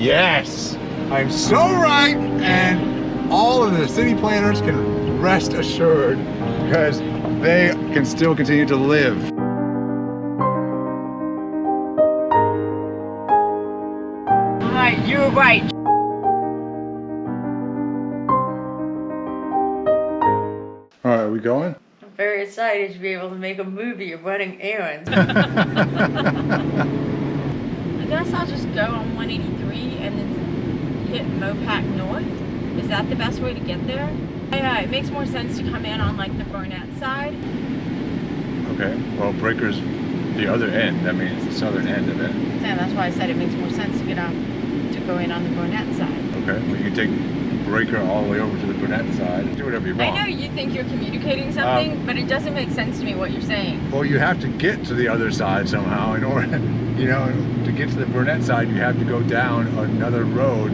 Yes, I'm so right, and all of the city planners can rest assured because they can still continue to live. Alright, you were right. All right, are we going? I'm very excited to be able to make a movie of running errands. I guess I'll just go on 183 and then hit Mopac North. Is that the best way to get there? Yeah, it makes more sense to come in on like the Burnett side. Okay, well, Breaker's the other end. That means the southern end of it. Yeah, that's why I said it makes more sense to get on, to go in on the Burnett side. Okay, well, you can take Breaker all the way over to the Burnett side. Do whatever you want. I know you think you're communicating something, but it doesn't make sense to me what you're saying. Well, you have to get to the other side somehow in order, you know, to get to the Burnett side, you have to go down another road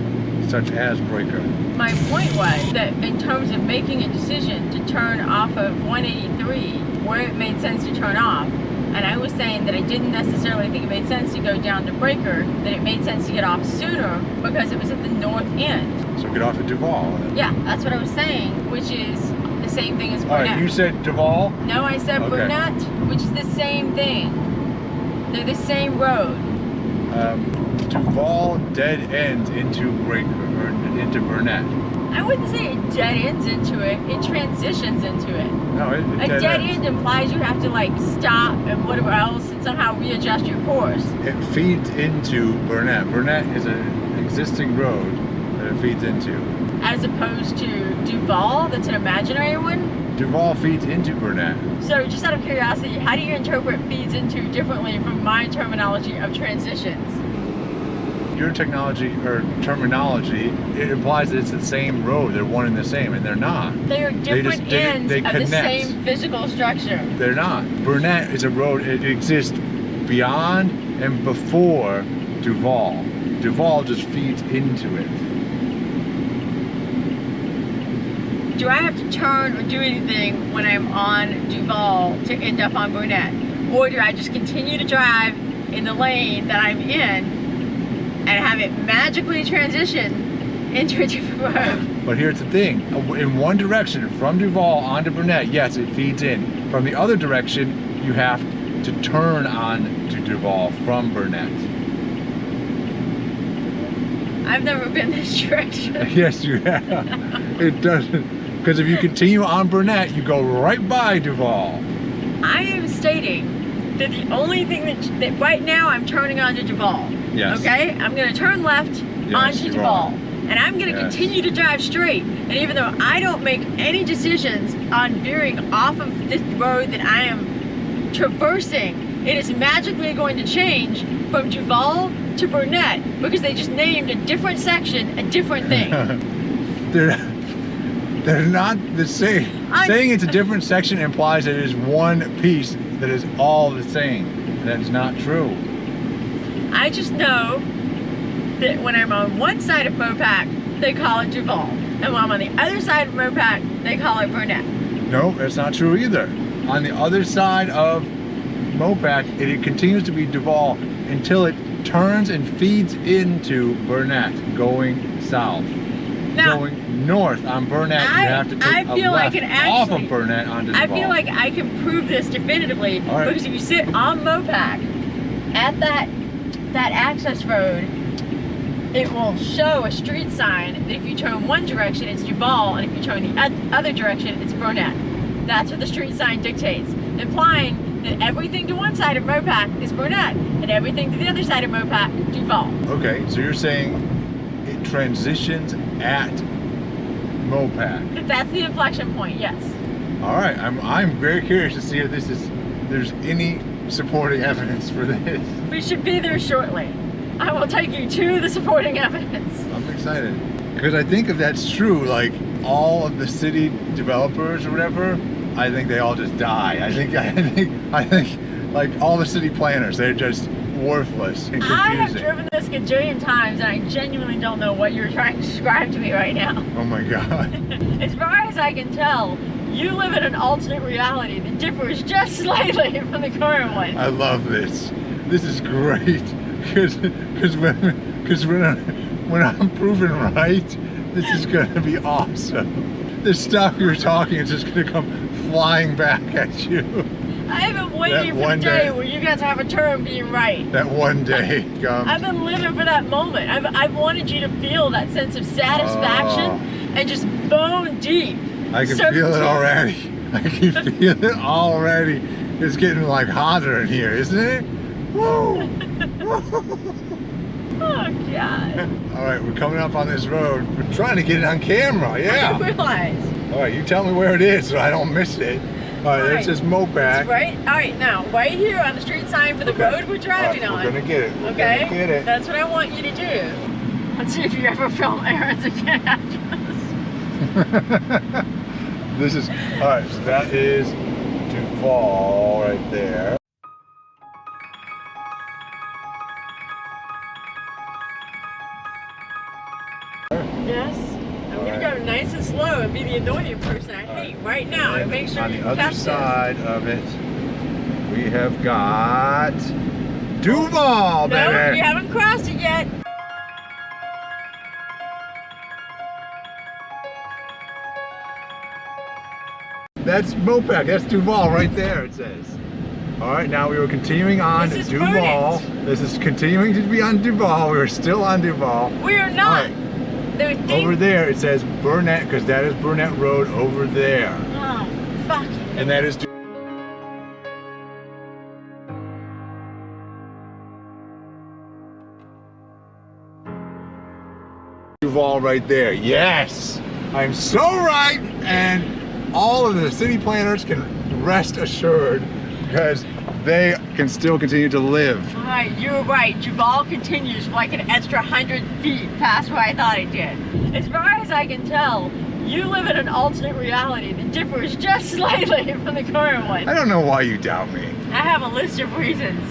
such as Breaker. My point was that in terms of making a decision to turn off of 183, where it made sense to turn off, and I was saying that I didn't necessarily think it made sense to go down to Breaker, that it made sense to get off sooner because it was at the north end. So get off at Duval. Yeah, that's what I was saying, which is the same thing as Burnett. All right, you said Duval? No, I said Okay. Burnett, which is the same thing. They're the same road. Duval dead ends into Breaker, or into Burnett. I wouldn't say it dead ends into it, it transitions into it. No, it A dead ends. end implies you have to like stop and whatever else and somehow readjust your course. It feeds into Burnett. Burnett is an existing road that it feeds into. As opposed to Duval, that's an imaginary one. Duval feeds into Burnett. So just out of curiosity, how do you interpret feeds into differently from my terminology of transitions? Your technology or terminology, it implies that it's the same road. They're one and the same, and they're not. They are different ends they of the connect. same physical structure. They're not. Burnett is a road, it exists beyond and before Duval. Duval just feeds into it. Do I have to turn or do anything when I'm on Duval to end up on Burnett? Or do I just continue to drive in the lane that I'm in and have it magically transition into a different road? But here's the thing, in one direction, from Duval onto Burnett, yes, it feeds in. From the other direction, you have to turn on to Duval from Burnett. I've never been this direction. Yes, you have. It doesn't, because if you continue on Burnett, you go right by Duval. I am stating that the only thing that right now I'm turning onto Duval. Yes. Okay? I'm going to turn left onto you Duval. are. And I'm going to continue to drive straight. And even though I don't make any decisions on veering off of this road that I am traversing, it is magically going to change from Duval to Burnett because they just named a different section a different thing. They're not the same. Saying it's a different section implies that it is one piece that is all the same. That's not true. I just know that when I'm on one side of Mopac, they call it Duval. And when I'm on the other side of Mopac, they call it Burnett. No, that's not true either. On the other side of Mopac, it continues to be Duval until it turns and feeds into Burnett, going south. Now, going north on Burnett, you have to take a left off of Burnett onto Duval. I feel like I can prove this definitively because if you sit on Mopac at that access road, it will show a street sign that if you turn one direction, it's Duval, and if you turn the other direction, it's Burnett. That's what the street sign dictates, implying that everything to one side of Mopac is Burnett, and everything to the other side of Mopac, Duval. Okay, so you're saying it transitions at Mopac. That's the inflection point, yes. All right, I'm very curious to see if there's any supporting evidence for this. We should be there shortly. I will take you to the supporting evidence. I'm excited because I think if that's true, like all of the city developers or whatever, I think they all just die. I think like all the city planners, they're just worthless and confusing. I have driven this gajillion times and I genuinely don't know what you're trying to describe to me right now. Oh my God. As far as I can tell, you live in an alternate reality that differs just slightly from the current one. I love this. This is great because when when I'm proven right, this is going to be awesome. This stuff you're talking is just going to come flying back at you. I have been waiting for the day where you guys have a turn being right. That one day comes. I've been living for that moment. I've wanted you to feel that sense of satisfaction and just bone deep. I can feel it already. I can feel it already. It's getting like hotter in here, isn't it? Woo! Oh, God. All right, we're coming up on this road. We're trying to get it on camera, yeah. I realize. All right, you tell me where it is so I don't miss it. All right, there's this Mopac. It's right, all right, now, right here on the street sign for the road we're driving on. We're gonna get it. We're okay? gonna get it. That's what I want you to do. Let's see if you ever film errands again after this. This is, all right, so that is Duval right there. Yes. I'm going to go nice and slow and be the annoying person I hate right now. And make sure on you the other catch side of it, we have got Duval, baby. No, you haven't crossed it yet. That's Mopac, that's Duval right there, it says. All right, now we were continuing on to Duval. This is continuing to be on Duval. We are still on Duval. We are not. Over there it says Burnett, because that is Burnett Road over there. Oh, fuck. And that is Duval right there. Yes! I'm so right, and all of the city planners can rest assured because they can still continue to live. All right, you're right. Duval continues for like an extra 100 feet past where I thought it did. As far as I can tell, you live in an alternate reality that differs just slightly from the current one. I don't know why you doubt me. I have a list of reasons.